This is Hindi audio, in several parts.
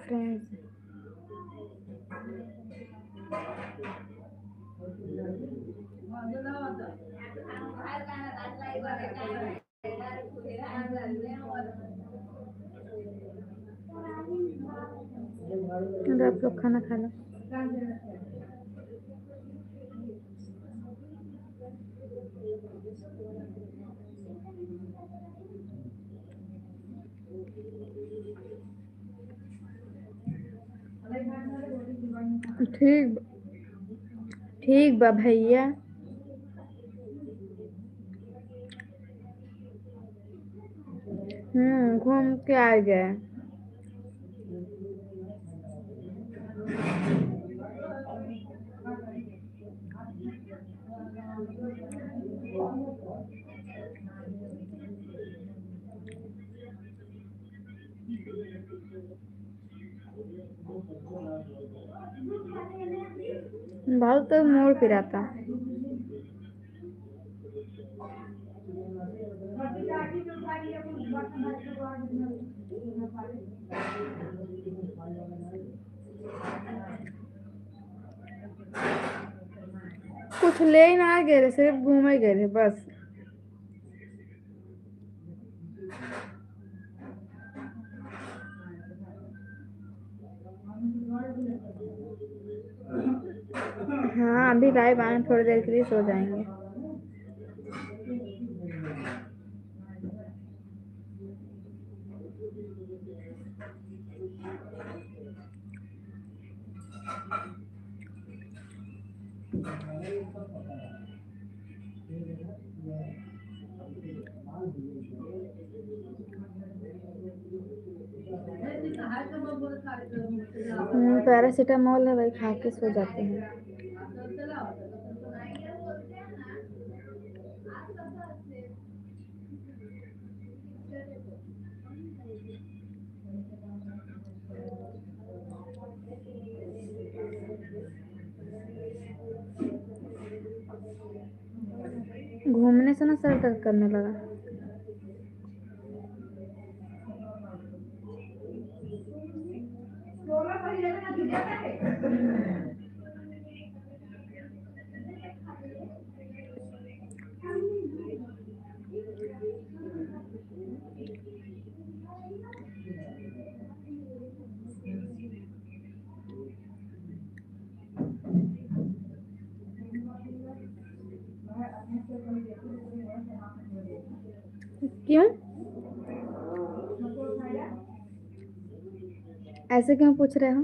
फ्रेंड्स। आप लोग खाना खा लो। ठीक ठीक बा भैया। घूम के आ गए। बहुत तो मोड़ पिराता। कुछ ले ना गए रे, सिर्फ घूमे गए रे बस। हाँ अभी लाइव आए, थोड़ी देर के लिए सो जाएंगे। पैरासीटामोल है, वही खा के सो जाते हैं। घूमने से ना सर दर्द करने लगा। क्यों ऐसे क्यों पूछ रहे हो?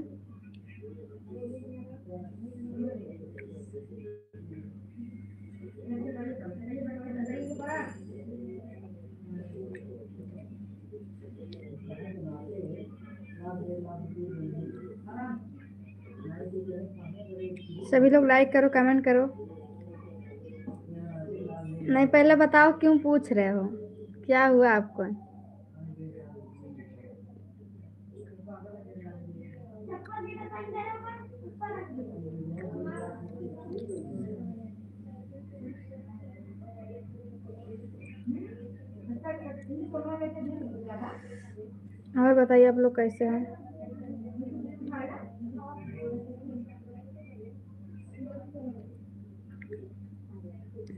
सभी लोग लाइक करो, कमेंट करो। नहीं पहले बताओ क्यों पूछ रहे हो, क्या हुआ आपको? और बताइए आप लोग कैसे हैं?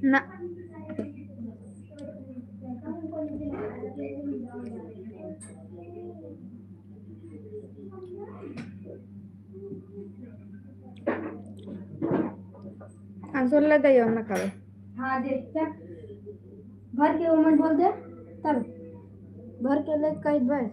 ना ले दे ना करो। हाँ देख क्या भर के उमन बोल दे, तब भर के ले कह बस।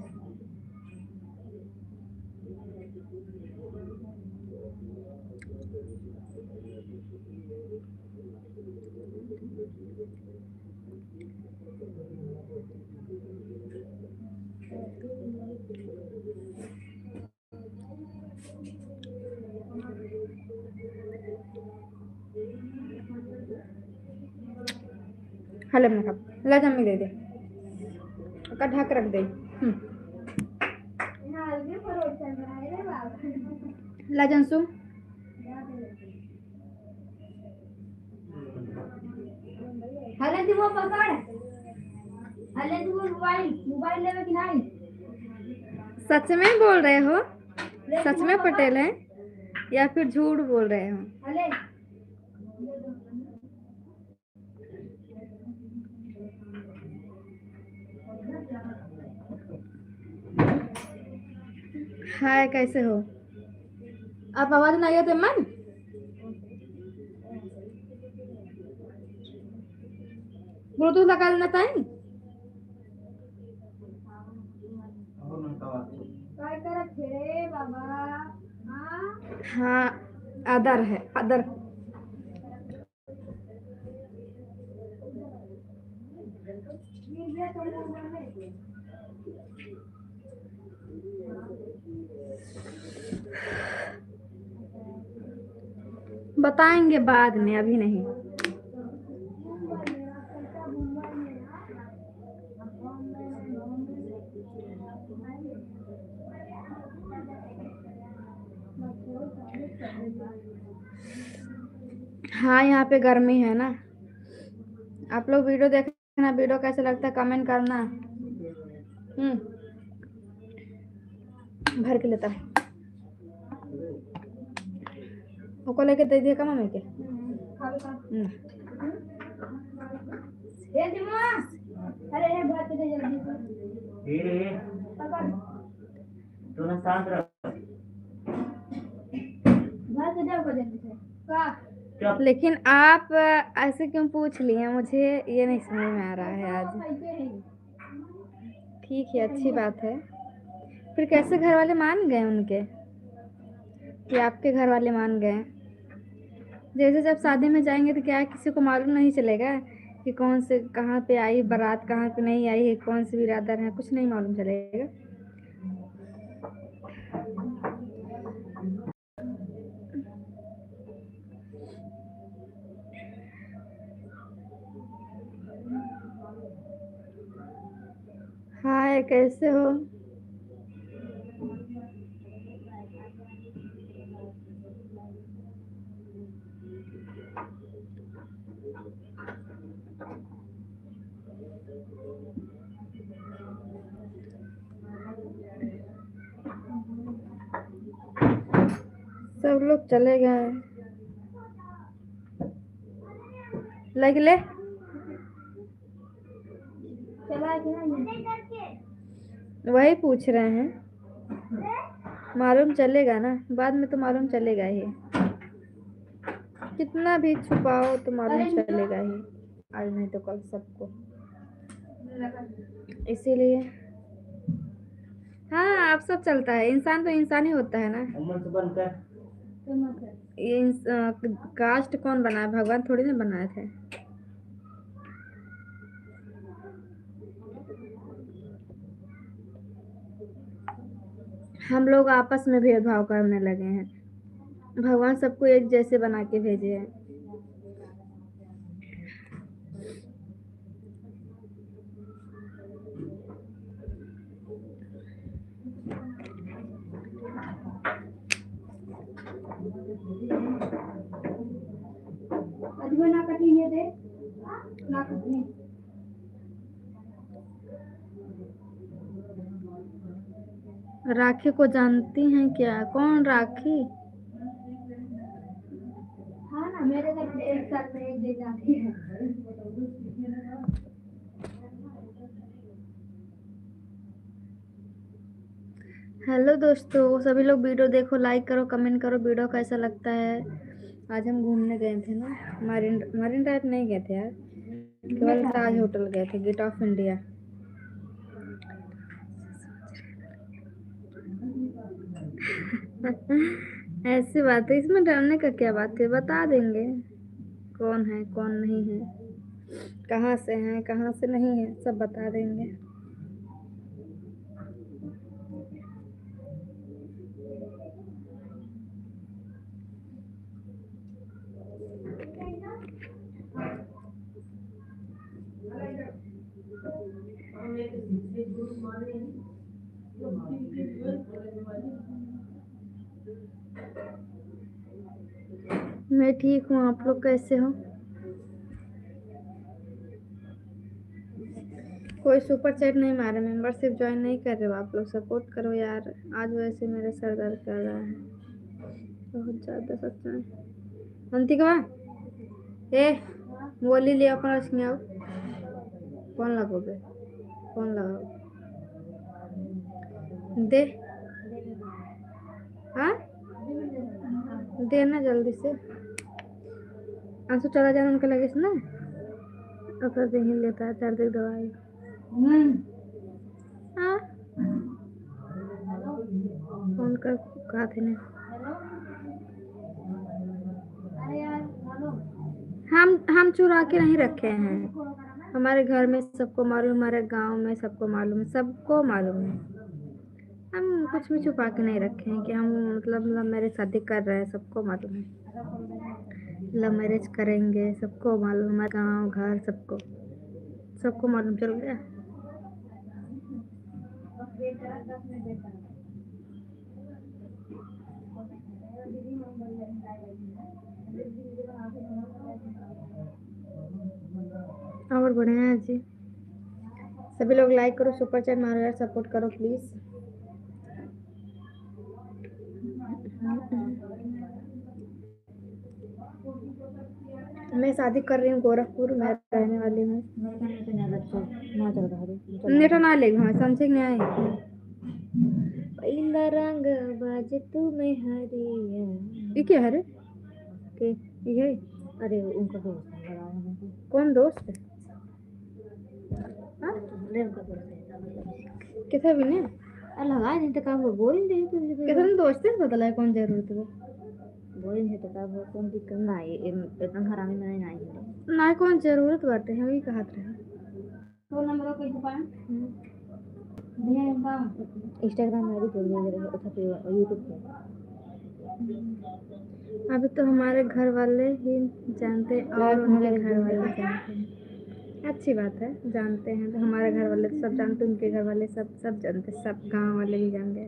हले में खा ला जम्मी दे दे का ढक रख दे। ला जंसू हले दी वो पकड़, हले दी वो मोबाइल लेवे कि नहीं? सच में बोल रहे हो? सच में पटेल हैं या फिर झूठ बोल रहे हो? हाय, कैसे हो आप? आवाज नहीं आती मन? ब्लूटूथ लगा लेना टाइम। हाँ, अदर है अदर। बताएंगे बाद में, अभी नहीं। हाँ, यहाँ पे गर्मी है ना। आप लोग वीडियो देखना, वीडियो कैसे लगता है कमेंट करना। भर के लेता है उसको लेके दे दिया मम्मी के। अरे भर के दे जल्दी से। शांत रहो। लेकिन आप ऐसे क्यों पूछ लिए? मुझे ये नहीं समझ में आ रहा है आज। ठीक है, अच्छी बात है। फिर कैसे घर वाले मान गए उनके, कि आपके घर वाले मान गए? जैसे जब शादी में जाएंगे तो क्या किसी को मालूम नहीं चलेगा कि कौन से कहाँ पे आई बारात, कहाँ पे नहीं आई है, कौन से बिरादर है, कुछ नहीं मालूम चलेगा। हाय, कैसे हो? सब लोग चले गए। लग ले वही पूछ रहे हैं। मालूम चलेगा ना, बाद में तो मालूम चलेगा ही। कितना भी छुपाओ तो मालूम चलेगा ही, आज नहीं तो कल सबको। इसीलिए हाँ, आप सब चलता है। इंसान तो इंसान ही होता है ना। ये कास्ट कौन बनाया? भगवान थोड़ी ना बनाए थे। हम लोग आपस में भेदभाव करने लगे हैं। भगवान सबको एक जैसे बना के भेजे हैं। राखी को जानती हैं क्या? कौन राखी? हाँ ना, मेरे तक एक साथ में एक दिन आती है। हेलो दोस्तों, सभी लोग वीडियो देखो, लाइक करो, कमेंट करो, वीडियो कैसा लगता है। आज हम घूमने गए थे ना, मरीन ड्राइव नहीं गए थे यार, केवल ताज होटल गए थे, गेट ऑफ इंडिया। ऐसी बात है, इसमें डरने का क्या बात है? बता देंगे कौन है कौन नहीं है, कहाँ से है कहाँ से नहीं है, सब बता देंगे। मैं ठीक हूँ, आप लोग कैसे हो? कोई सुपर चैट नहीं मारे, मेंबरशिप ज्वाइन नहीं कर रहे हो आप लोग, सपोर्ट करो यार। आज वैसे मेरा सर दर्द कर रहा है बहुत ज़्यादा सच में। अंतिका ए बोली ले अपन रश्मि आओ, फोन लगोगे, फोन लगाओ दे, हाँ देना जल्दी से। आंसू चला जाना उनके लगे ना, अगर नहीं लेता है दर्द की दवाई। हाँ फोन कर कहा थे ने, हम चुरा के नहीं रखे हैं, हमारे घर में सबको मालूम, हमारे गांव में सबको मालूम है, सबको मालूम है। हम कुछ भी छुपा के नहीं रखे हैं कि हम मतलब लव मैरिज शादी कर रहे हैं, सबको मालूम है। लव मैरिज करेंगे सबको मालूम, हमारे गांव घर सबको सबको मालूम चल गया। और बढ़िया है जी, सभी लोग लाइक करो, सुपर चैट मारो यार, सपोर्ट करो प्लीज। मैं शादी कर रही हूँ गोरखपुर में रहने वाली हूँ। नेटा ना ले हाँ समझे नहीं आए। पहिला रंग बाजे तू में हरिया, ये क्या है रे के ये, अरे उनका दोस्त है, कौन दोस्त है? हाँ किथे भी नहीं लगा नहीं तो काम बोरिंग दे किथे दोस्त है, पता लगा कौन जरूरत है बोरिंग है तो तब कौन दिक्कत ना है, एकदम हरामी में नहीं है ना, कौन जरूरत बाटे है, वही कहत रहे तो नंबर कोई दुकान इंस्टाग्राम में भी बोल रहे अच्छा तो यूट्यूब पे। अभी तो हमारे घर वाले ही जानते और उनके घर वाले जानते हैं, अच्छी बात है जानते हैं, तो हमारे घर वाले तो सब जानते, उनके घर वाले सब सब जानते, सब गांव वाले भी जानते हैं,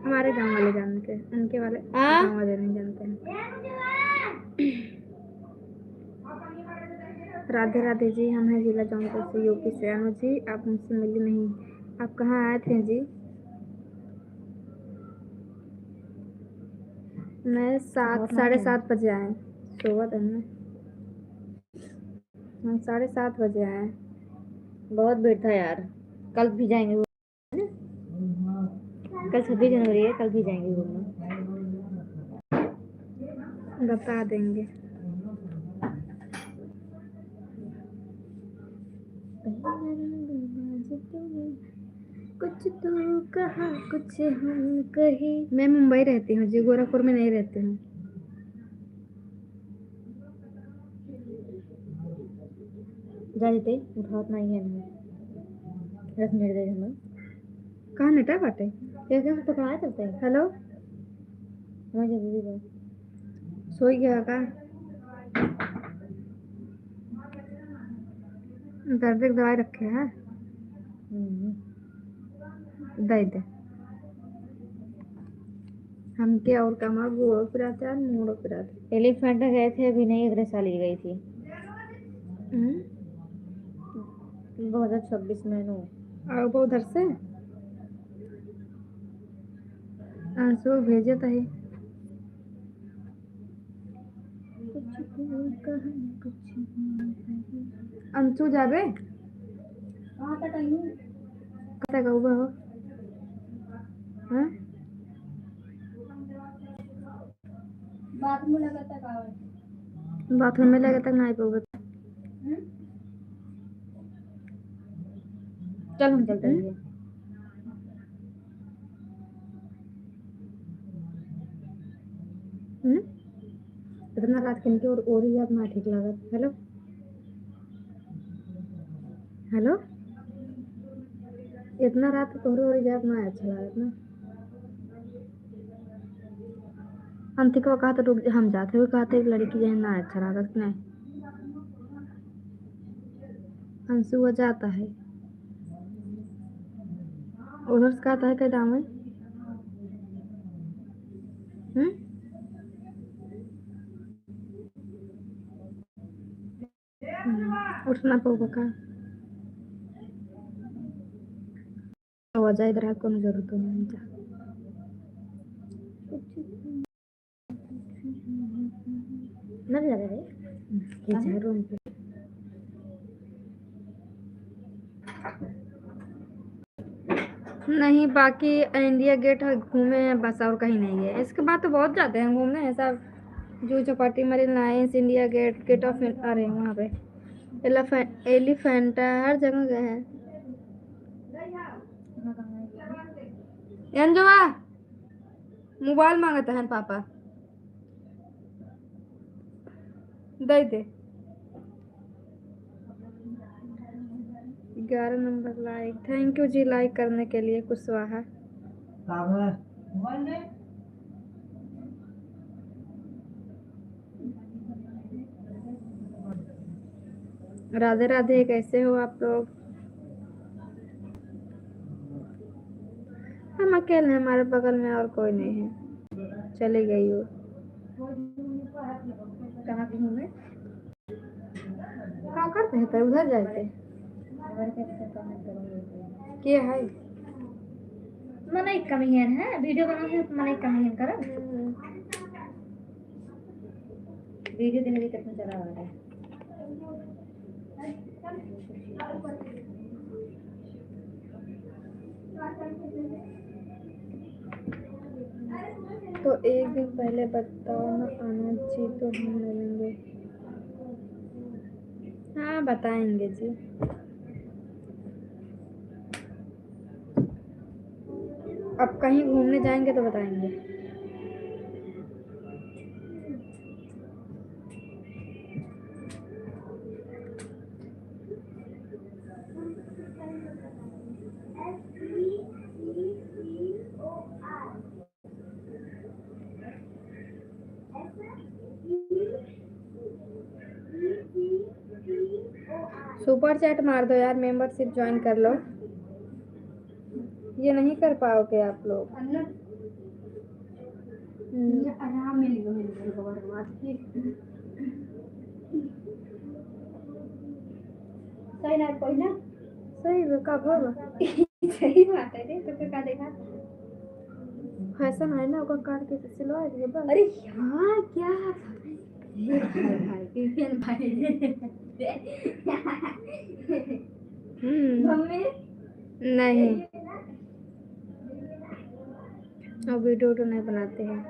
हमारे गांव वाले जानते हैं, उनके वाले गांव वाले नहीं जानते हैं। राधे राधे जी, हम हैं जिला जौनपुर से, यूपी से। अनु जी आप मुझसे मिली नहीं, आप कहाँ आए थे जी? मैं 7 साढ़े 7 बजे आए, सुबह दिन में हम 7:30 बजे आए। बहुत भीड़ था यार, कल भी जाएंगे कल 26 जनवरी है, कल भी जाएंगे घूमने, बता देंगे। कुछ तू कहा कुछ हम कही। मैं मुंबई रहती हूँ जी, गोरखपुर में नहीं रहती हूँ। जाते उठात नहीं है नहीं 10 मिनट दे हमें कहाँ नेटा बाटे कैसे हम पकड़ा चलते हैं। हेलो हमें जरूरी बात सोई गया का दर्द की दवाई रखे है दे दे हमके और कमर गोड़ों पिराते हैं मोड़ों पिराते। एलिफेंट गए थे अभी नहीं, अगले साल ही गई थी 2026 में नो। और वो उधर से आंसू भेजे तो ही अंशु जाबे कहाँ तक आई हूँ कहाँ तक हुआ हो हाँ बाथरूम में लगा तक नहीं पाऊंगा। चल हम चलते हैं। इतना रात किनके और ही याद ना ठीक लागत। हेलो हेलो इतना रात तोहरे और याद ना अच्छा लागत ना। अंतिक को कहा तो रुक हम जाते हुए कहते एक लड़की जो है ना अच्छा लागत नहीं। अंशु वो जाता है उधर से कहता है क्या दाम है उठना पड़ेगा का आवाज इधर आपको जरूरत नहीं नहीं लगा रे है रूम पे। नहीं, बाकी इंडिया गेट घूमे हैं बस, और कहीं नहीं है। इसके बाद तो बहुत जाते हैं घूमने ऐसा, Juhu Chowpatty, Marine Lines, India Gate, gate of, अरे वहाँ पे एलिफेंटा, हर जगह गए हैं। अंजुआ मोबाइल मांगता है पापा, दे दे। 11 number like, thank you ji like करने के लिए कुशवाहा। राधे राधे, कैसे हो आप लोग? हम अकेले हैं, हमारे बगल में और कोई नहीं है, चली गई हो। कहाँ पे हूँ मैं क्या करते हैं तो उधर जाते अगर कैसे कमेंट करूँगी के है। मना एक कमियन है वीडियो बनाने से मना एक कमियन करो वीडियो दिन भी कितना चला आ रहा है तो एक दिन पहले बताओ ना आना जी, तो हम मिलेंगे। हाँ बताएंगे जी। अब कहीं घूमने जाएंगे तो बताएंगे। सुपर चैट मार दो यार, मेंबरशिप ज्वाइन कर लो। ये नहीं कर पाओगे आप लोग। आराम मिल सही ना कोई ना सही कब होगा? सही बात है रे तो क्या देखा फैशन है ना, ओकर काट के सिलवा दिए बस। अरे यार क्या भाई भाई मम्मी नहीं, अब वीडियो तो नहीं बनाते हैं।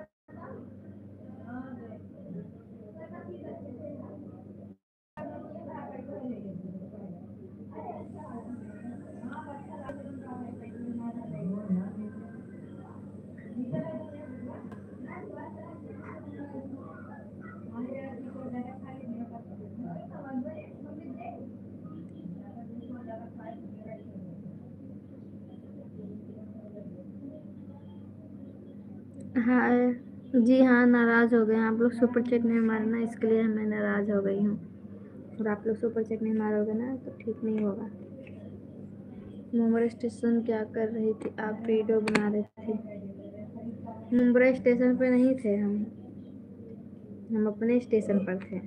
हाँ जी, हाँ नाराज़ हो गए आप लोग, सुपर चेक नहीं मारना, इसके लिए मैं नाराज़ हो गई हूँ। और आप लोग सुपर चेक नहीं मारोगे ना तो ठीक नहीं होगा। मुंबई स्टेशन क्या कर रही थी आप? वीडियो बना रहे थे। मुंबई स्टेशन पे नहीं थे हम अपने स्टेशन पर थे।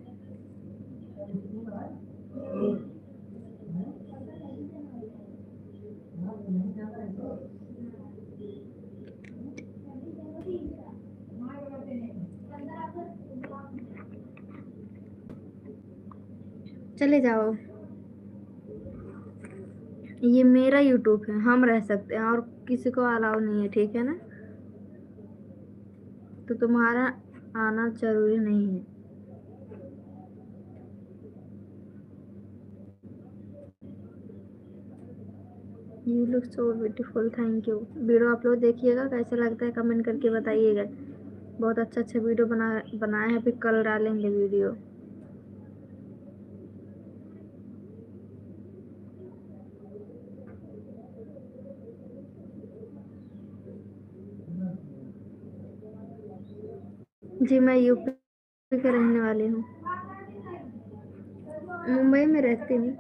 चले जाओ, ये मेरा यूट्यूब है, हम रह सकते हैं और किसी को अलाउ नहीं है, ठीक है ना? तो तुम्हारा आना जरूरी नहीं है। You look so beautiful, thank you. Video आप लोग देखिएगा, कैसा लगता है कमेंट करके बताइएगा। बहुत अच्छा अच्छा वीडियो बनाए हैं, फिर कल डालेंगे वीडियो। जी मैं यूपी के रहने वाली हूँ, मुंबई में रहती हूँ,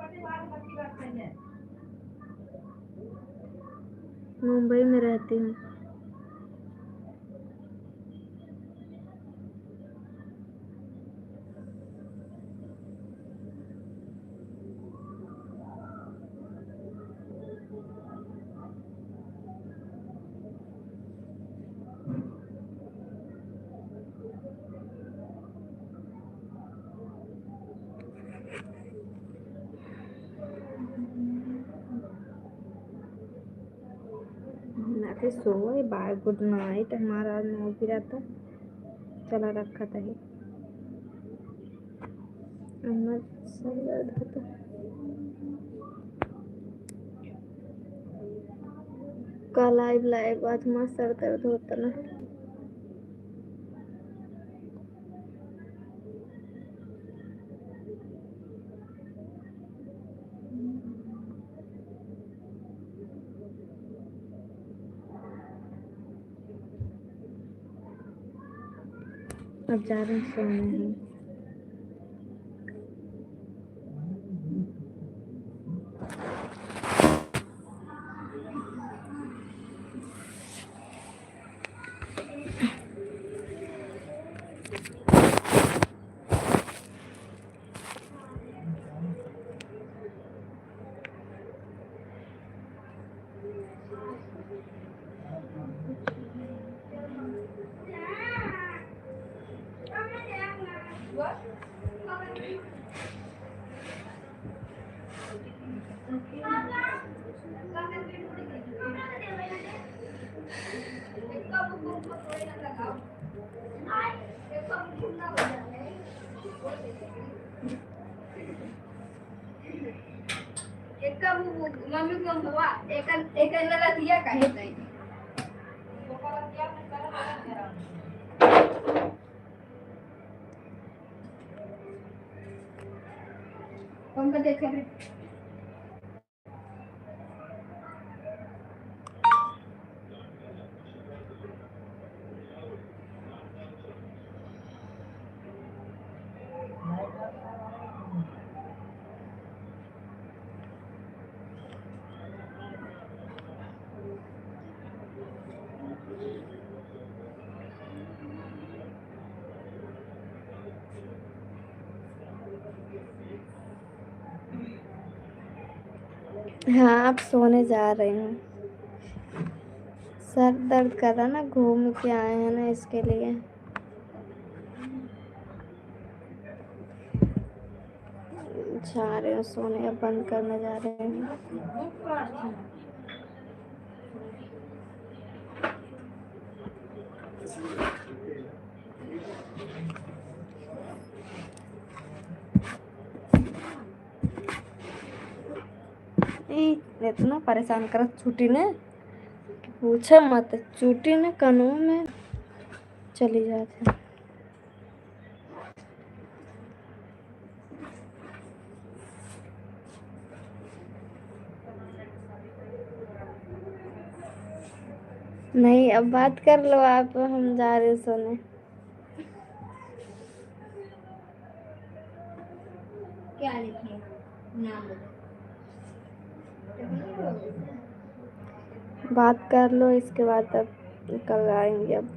मुंबई में रहती हूँ। अरे सोए बाय, गुड नाइट। हमारा आज भी रहता चला रखा था ही। सर दर्द होता। का लाइव लाइव आज हमारा सर दर्द होता ना। अब जा रहे हैं सोने हैं। मम्मी को हुआ एक एक दिया कहे नहीं पंखा देखे रे। हाँ आप सोने जा रहे हूँ। सर दर्द कर रहा ना, घूम के आए हैं ना इसके लिए। जा रहे हो सोने, अब बंद करने जा रहे हैं। इतना परेशान कर छुट्टी ने पूछा मत, छुट्टी ने कानून में चली जाती। नहीं अब बात कर लो आप, हम जा रहे सोने। क्या लिखे नाम बात कर लो, इसके बाद अब कल आएंगे। अब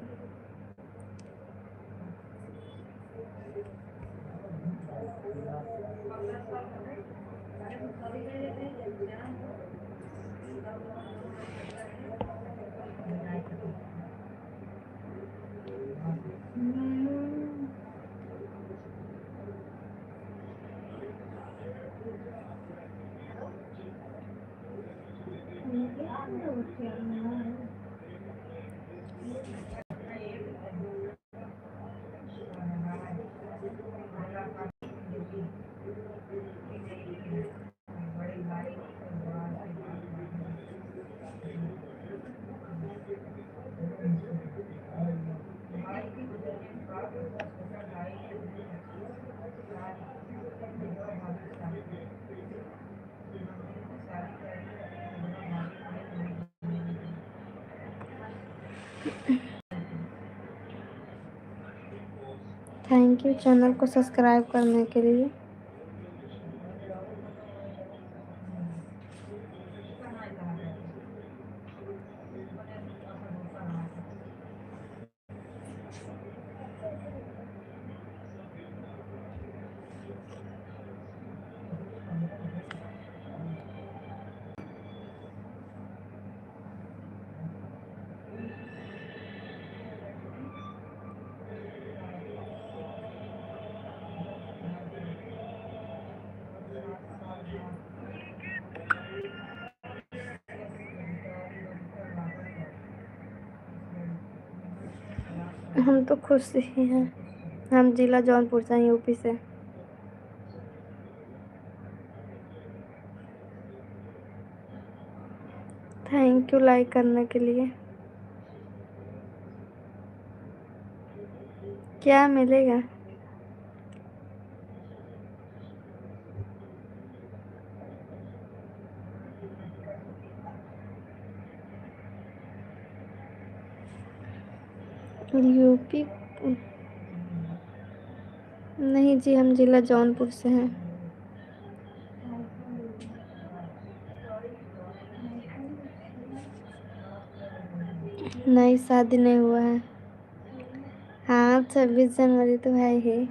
थैंक यू चैनल को सब्सक्राइब करने के लिए। हम तो खुश ही हैं। हम जिला जौनपुर से हैं, यूपी से। थैंक यू लाइक करने के लिए। क्या मिलेगा? यूपी? नहीं जी, हम जिला जौनपुर से हैं। नहीं, शादी नहीं हुआ है। हाँ, 26 जनवरी तो है ही।